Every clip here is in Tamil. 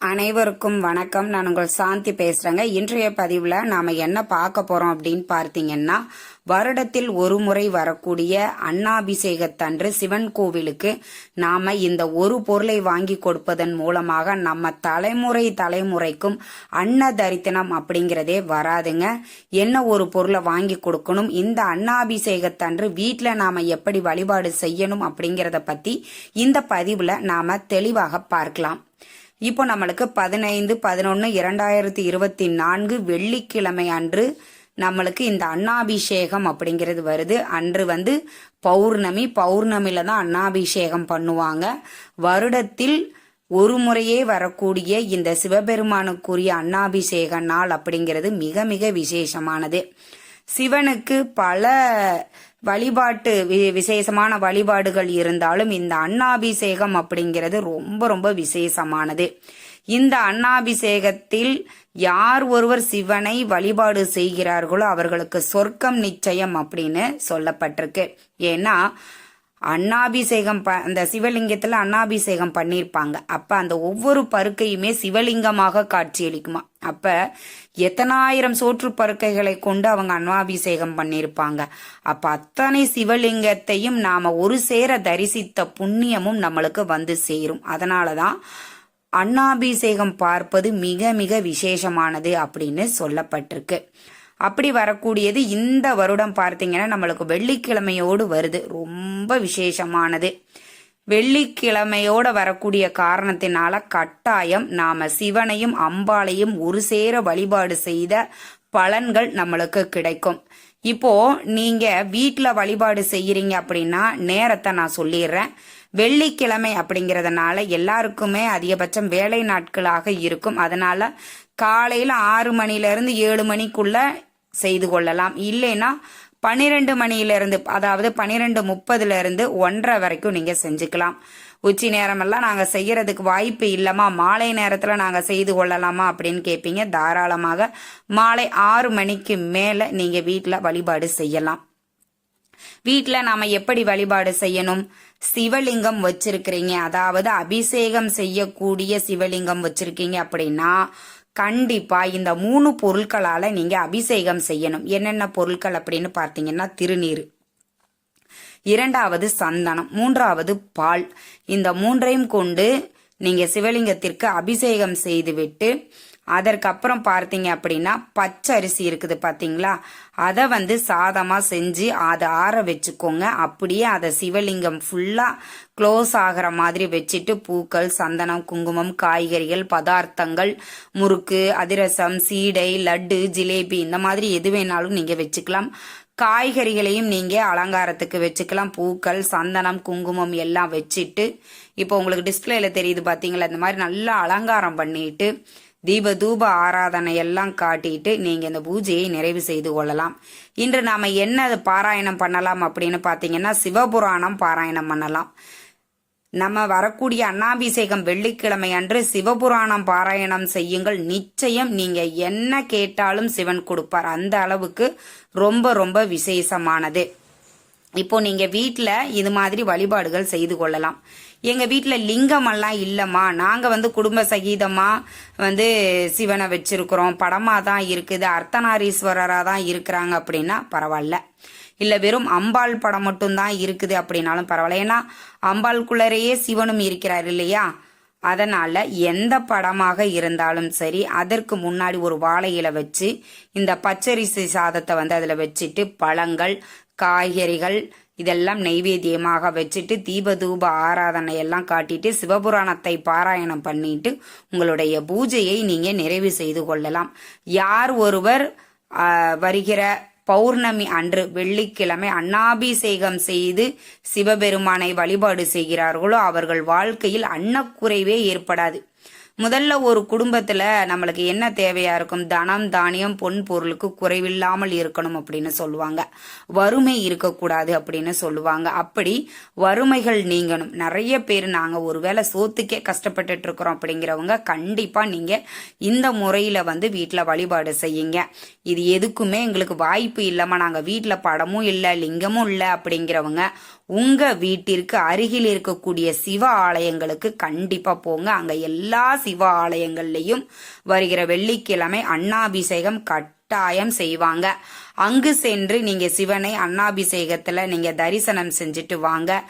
அனைவருக்கும் வணக்கம். நான் உங்கள் சாந்தி பேசுறேங்க. இன்றைய பதிவுல நாம என்ன பார்க்க போறோம் அப்படின்னு பார்த்தீங்கன்னா, வருடத்தில் ஒரு முறை வரக்கூடிய அன்னாபிஷேகத்தன்று சிவன் கோவிலுக்கு நாம இந்த ஒரு பொருளை வாங்கி கொடுப்பதன் மூலமாக நம்ம தலைமுறைக்கும் அன்ன தரித்தனம் அப்படிங்கிறதே வராதுங்க. என்ன ஒரு பொருளை வாங்கி கொடுக்கணும், இந்த அன்னாபிஷேகத்தன்று வீட்டுல நாம எப்படி வழிபாடு செய்யணும் அப்படிங்கறத பத்தி இந்த பதிவுல நாம தெளிவாக பார்க்கலாம். இப்போ நம்மளுக்கு 15/11/2024 வெள்ளிக்கிழமை அன்று நம்மளுக்கு இந்த அன்னாபிஷேகம் அப்படிங்கிறது வருது. அன்று பௌர்ணமியில தான் அன்னாபிஷேகம் பண்ணுவாங்க. வருடத்தில் ஒரு முறையே வரக்கூடிய இந்த சிவபெருமானுக்குரிய அன்னாபிஷேக நாள் அப்படிங்கிறது மிக மிக விசேஷமானது. சிவனுக்கு பல வழிபாட்டு விசேஷமான வழிபாடுகள் இருந்தாலும் இந்த அன்னாபிஷேகம் அப்படிங்கிறது ரொம்ப ரொம்ப விசேஷமானது. இந்த அன்னாபிஷேகத்தில் யார் ஒருவர் சிவனை வழிபாடு செய்கிறார்களோ அவர்களுக்கு சொர்க்கம் நிச்சயம் அப்படின்னு சொல்லப்பட்டிருக்கு. ஏன்னா அன்னாபிஷேகம் அந்த சிவலிங்கத்துல அன்னாபிஷேகம் பண்ணிருப்பாங்க. அப்ப அந்த ஒவ்வொரு பருக்கையுமே சிவலிங்கமாக காட்சியளிக்குமா. அப்ப எத்தனாயிரம் சோற்று பருக்கைகளை கொண்டு அவங்க அன்னாபிஷேகம் பண்ணிருப்பாங்க. அப்ப அத்தனை சிவலிங்கத்தையும் நாம ஒரு சேர தரிசித்த புண்ணியமும் நம்மளுக்கு வந்து சேரும். அதனாலதான் அன்னாபிஷேகம் பார்ப்பது மிக மிக விசேஷமானது அப்படின்னு சொல்லப்பட்டிருக்கு. அப்படி வரக்கூடியது இந்த வருடம் பார்த்தீங்கன்னா நம்மளுக்கு வெள்ளிக்கிழமையோடு வருது. ரொம்ப விசேஷமானது. வெள்ளிக்கிழமையோட வரக்கூடிய காரணத்தினால கட்டாயம் நாம சிவனையும் அம்பாளையும் ஒரு சேர வழிபாடு செய்த பலன்கள் நம்மளுக்கு கிடைக்கும். இப்போ நீங்க வீட்டுல வழிபாடு செய்யறீங்க அப்படின்னா நேரத்தை நான் சொல்லிடுறேன். வெள்ளிக்கிழமை அப்படிங்கறதுனால எல்லாருக்குமே அதிகபட்சம் வேலை நாட்களாக இருக்கும். அதனால காலையில 6 மணிலிருந்து 7 மணிக்குள்ள செய்து கொள்ளலாம். இல்லைன்னா 12 மணியிலிருந்து, அதாவது 12:30 1:30 வரைக்கும் நீங்க செஞ்சுக்கலாம். உச்சி நேரமெல்லாம் நாங்க செய்யறதுக்கு வாய்ப்பு இல்லமா, மாலை நேரத்துல நாங்க செய்து கொள்ளலாமா அப்படின்னு கேட்பீங்க. தாராளமாக மாலை 6 மணிக்கு மேல நீங்க வீட்டுல வழிபாடு செய்யலாம். வீட்டுல நாம எப்படி வழிபாடு செய்யணும்? சிவலிங்கம் வச்சிருக்கிறீங்க, அதாவது அபிஷேகம் செய்யக்கூடிய சிவலிங்கம் வச்சிருக்கீங்க அப்படின்னா கண்டிப்பா இந்த 3 பொருட்களால நீங்க அபிஷேகம் செய்யணும். என்னென்ன பொருட்கள் அப்படின்னு பார்த்தீங்கன்னா, திருநீர், 2வது சந்தனம், 3வது பால். இந்த 3ஐயும் கொண்டு நீங்க சிவலிங்கத்திற்கு அபிஷேகம் செய்துவிட்டு அதற்கப்புறம் பார்த்தீங்க அப்படின்னா பச்சரிசி இருக்குது பாத்தீங்களா, அதை சாதமா செஞ்சு அதை ஆற வச்சுக்கோங்க. அப்படியே அதை சிவலிங்கம் ஃபுல்லா க்ளோஸ் ஆகிற மாதிரி வச்சுட்டு பூக்கள், சந்தனம், குங்குமம், காய்கறிகள், பதார்த்தங்கள், முறுக்கு, அதிரசம், சீடை, லட்டு, ஜிலேபி இந்த மாதிரி எது வேணாலும் நீங்க வச்சுக்கலாம். காய்கறிகளையும் நீங்க அலங்காரத்துக்கு வச்சுக்கலாம். பூக்கள், சந்தனம், குங்குமம் எல்லாம் வச்சுட்டு இப்போ உங்களுக்கு டிஸ்பிளேல தெரியுது பாத்தீங்களா, இந்த மாதிரி நல்லா அலங்காரம் பண்ணிட்டு தீப தூப ஆராதனை எல்லாம் காட்டிட்டு நீங்க இந்த பூஜையை நிறைவு செய்து கொள்ளலாம். இன்று நாம என்ன பாராயணம் பண்ணலாம் அப்படின்னு பாத்தீங்கன்னா, சிவபுராணம் பாராயணம் பண்ணலாம். நம்ம வரக்கூடிய அன்னாபிஷேகம் வெள்ளிக்கிழமை அன்று சிவபுராணம் பாராயணம் செய்யுங்கள். நிச்சயம் நீங்க என்ன கேட்டாலும் சிவன் கொடுப்பார். அந்த அளவுக்கு ரொம்ப ரொம்ப விசேஷமானது. இப்போ நீங்க வீட்டுல இது மாதிரி வழிபாடுகள் செய்து கொள்ளலாம். எங்க வீட்டுல லிங்கம் எல்லாம் இல்லம்மா, நாங்க குடும்ப சகிதமா சிவனை வச்சிருக்கிறோம், படமா தான் இருக்குது, அர்த்தநாரீஸ்வரரா தான் இருக்கிறாங்க அப்படின்னா பரவாயில்ல. இல்ல வெறும் அம்பாள் படம் மட்டும் தான் இருக்குது அப்படின்னாலும் பரவாயில்ல. ஏன்னா அம்பாளுக்குள்ளரையே சிவனும் இருக்கிறார் இல்லையா. அதனால எந்த படமாக இருந்தாலும் சரி, அதற்கு முன்னாடி ஒரு வாழை இலை வச்சு இந்த பச்சரிசி சாதத்தை அதுல வச்சுட்டு பழங்கள், காய்கறிகள் இதெல்லாம் நெய்வேத்தியமாக வச்சுட்டு தீபதூப ஆராதனை எல்லாம் காட்டிட்டு சிவபுராணத்தை பாராயணம் பண்ணிட்டு உங்களுடைய பூஜையை நீங்க நிறைவு செய்து கொள்ளலாம். யார் ஒருவர் வருகிற பௌர்ணமி அன்று வெள்ளிக்கிழமை அன்னாபிஷேகம் செய்து சிவபெருமானை வழிபாடு செய்கிறார்களோ அவர்கள் வாழ்க்கையில் அன்னக்குறைவே ஏற்படாது. முதல்ல ஒரு குடும்பத்துல நம்மளுக்கு என்ன தேவையா இருக்கும்? தனம், தானியம், பொன் பொருளுக்கு குறைவில்லாமல் இருக்கணும் அப்படின்னு சொல்லுவாங்க. வறுமை இருக்கக்கூடாது அப்படின்னு சொல்லுவாங்க. அப்படி வறுமைகள் நீங்கணும். நிறைய பேர் நாங்க ஒருவேளை சோத்துக்கே கஷ்டப்பட்டுட்டு இருக்கிறோம் அப்படிங்கிறவங்க கண்டிப்பா நீங்க இந்த முறையில வீட்டுல வழிபாடு செய்யுங்க. இது எதுக்குமே எங்களுக்கு வாய்ப்பு இல்லமா, நாங்க வீட்டுல படமும் இல்ல லிங்கமும் இல்ல அப்படிங்கிறவங்க உங்க வீட்டிற்கு அருகில் இருக்கக்கூடிய சிவ ஆலயங்களுக்கு கண்டிப்பா போங்க. அங்க எல்லா சிவ ஆலயங்கள்லயும் வருகிற வெள்ளிக்கிழமை அன்னாபிஷேகம் கட்டாயம் செய்வாங்க. அங்கு சென்று நீங்க சிவனை அன்னாபிஷேகத்துல நீங்க தரிசனம் செஞ்சுட்டு வாங்க.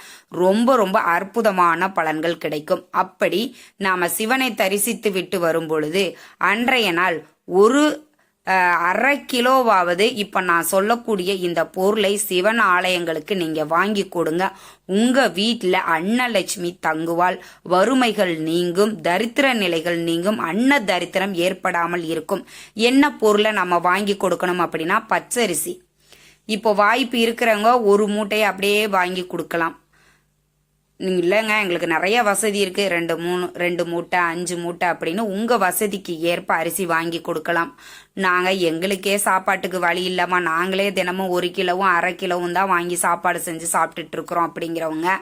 ரொம்ப ரொம்ப அற்புதமான பலன்கள் கிடைக்கும். அப்படி நாம சிவனை தரிசித்து விட்டு வரும் பொழுது அன்றைய நாள் ஒரு 1/2 கிலோவாவது இப்ப நான் சொல்லக்கூடிய இந்த பொருளை சிவன் ஆலயங்களுக்கு நீங்க வாங்கி கொடுங்க. உங்க வீட்டுல அன்னலட்சுமி தங்குவாள், வறுமைகள் நீங்கும், தரித்திர நிலைகள் நீங்கும், அன்ன தரித்திரம் ஏற்படாமல் இருக்கும். என்ன பொருளை நம்ம வாங்கி கொடுக்கணும் அப்படின்னா பச்சரிசி. இப்போ வாய்ப்பு இருக்கிறவங்க ஒரு மூட்டையை அப்படியே வாங்கி கொடுக்கலாம். இல்லைங்க எங்களுக்கு நிறைய வசதி இருக்கு, 2 மூட்டை 5 மூட்டை அப்படின்னு உங்க வசதிக்கு ஏற்ப அரிசி வாங்கி கொடுக்கலாம். நாங்க எங்களுக்கே சாப்பாட்டுக்கு வழி இல்லாம நாங்களே தினமும் 1 கிலோவும் 1/2 கிலோவும் தான் வாங்கி சாப்பாடு செஞ்சு சாப்பிட்டுட்டு இருக்கிறோம் அப்படிங்கிறவங்க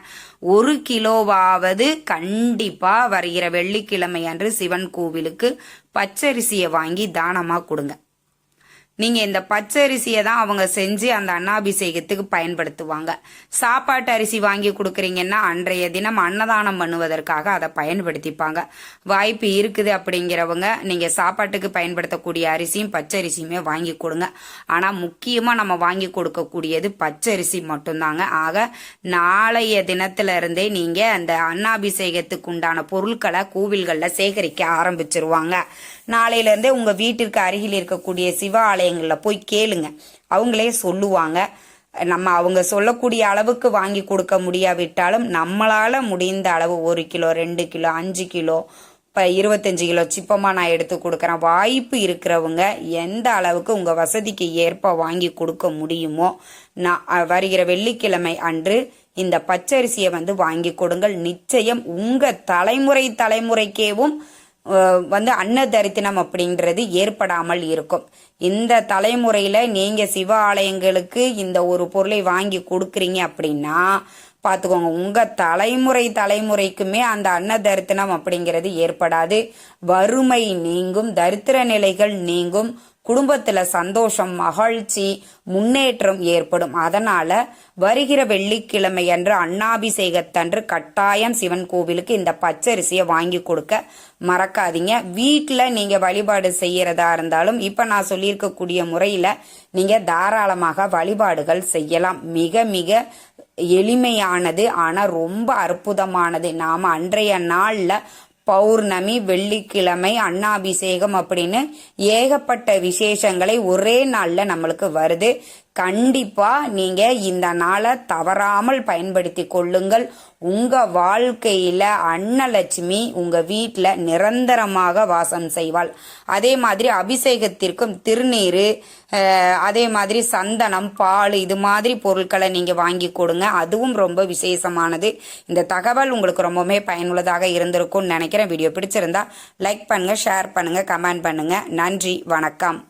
1 கிலோவாவது கண்டிப்பா வருகிற வெள்ளிக்கிழமை அன்று சிவன் கோவிலுக்கு பச்சரிசியை வாங்கி தானமா கொடுங்க. நீங்க இந்த பச்சரிசியை தான் அவங்க செஞ்சு அந்த அன்னாபிஷேகத்துக்கு பயன்படுத்துவாங்க. சாப்பாட்டு அரிசி வாங்கி கொடுக்குறீங்கன்னா அன்றைய தினம் அன்னதானம் பண்ணுவதற்காக அதை பயன்படுத்திப்பாங்க. வாய்ப்பு இருக்குது அப்படிங்கிறவங்க நீங்க சாப்பாட்டுக்கு பயன்படுத்தக்கூடிய அரிசியும் பச்சரிசியுமே வாங்கி கொடுங்க. ஆனா முக்கியமா நம்ம வாங்கி கொடுக்கக்கூடியது பச்சரிசி மட்டும்தாங்க. ஆக நாளைய தினத்துல இருந்தே நீங்க அந்த அன்னாபிஷேகத்துக்கு உண்டான பொருட்களை கோவில்கள்ல சேகரிக்க ஆரம்பிச்சிருவாங்க. நாளையில இருந்தே உங்க வீட்டிற்கு அருகில் இருக்கக்கூடிய சிவ ஆலயங்கள்ல போய் கேளுங்க, அவங்களே சொல்லுவாங்க. நம்ம அவங்க சொல்லக்கூடிய அளவுக்கு வாங்கி கொடுக்க முடியாவிட்டாலும் நம்மளால முடிந்த அளவு 1 கிலோ 2 கிலோ 5 கிலோ 25 கிலோ சிப்பமா நான் எடுத்து கொடுக்கறேன். வாய்ப்பு இருக்கிறவங்க எந்த அளவுக்கு உங்க வசதிக்கு ஏற்ப வாங்கி கொடுக்க முடியுமோ நான் வருகிற வெள்ளிக்கிழமை அன்று இந்த பச்சரிசியை வாங்கி கொடுங்கள். நிச்சயம் உங்க தலைமுறைக்கேவும் அன்னதரித்தினம் அப்படின்றது ஏற்படாமல் இருக்கும். இந்த தலைமுறையில நீங்க சிவ ஆலயங்களுக்கு இந்த ஒரு பொருளை வாங்கி கொடுக்குறீங்க அப்படின்னா பாத்துக்கோங்க, உங்க தலைமுறைக்குமே அந்த அன்னதரித்தினம் அப்படிங்கிறது ஏற்படாது. வறுமை நீங்கும், தரித்திர நிலைகள் நீங்கும், குடும்பத்துல சந்தோஷம், மகிழ்ச்சி, முன்னேற்றம் ஏற்படும். அதனால வருகிற வெள்ளிக்கிழமை அன்று அன்னாபிஷேகத்தன்று கட்டாயம் சிவன் கோவிலுக்கு இந்த பச்சரிசியை வாங்கி கொடுக்க மறக்காதீங்க. வீட்டுல நீங்க வழிபாடு செய்யறதா இருந்தாலும் இப்ப நான் சொல்லியிருக்கக்கூடிய முறையில நீங்க தாராளமாக வழிபாடுகள் செய்யலாம். மிக மிக எளிமையானது, ஆனா ரொம்ப அற்புதமானது. நாம அன்றைய நாள்ல பௌர்ணமி, வெள்ளிக்கிழமை, அன்னாபிஷேகம் அப்படின்னு ஏகப்பட்ட விசேஷங்களை ஒரே நாள்ல நம்மளுக்கு வருது. கண்டிப்பா நீங்க இந்த நாளை தவறாமல் பயன்படுத்தி கொள்ளுங்கள். உங்க வாழ்க்கையில அன்னலட்சுமி உங்க வீட்டுல நிரந்தரமாக வாசம் செய்வாள். அதே மாதிரி அபிஷேகத்திற்கும் திருநீரு, அதே மாதிரி சந்தனம், பால், இது மாதிரி பொருட்களை நீங்க வாங்கி கொடுங்க. அதுவும் ரொம்ப விசேஷமானது. இந்த தகவல் உங்களுக்கு ரொம்பவுமே பயனுள்ளதாக இருந்திருக்கும்னு நினைக்கிறேன். வீடியோ பிடிச்சிருந்தா லைக் பண்ணுங்க, ஷேர் பண்ணுங்க, கமெண்ட் பண்ணுங்க. நன்றி, வணக்கம்.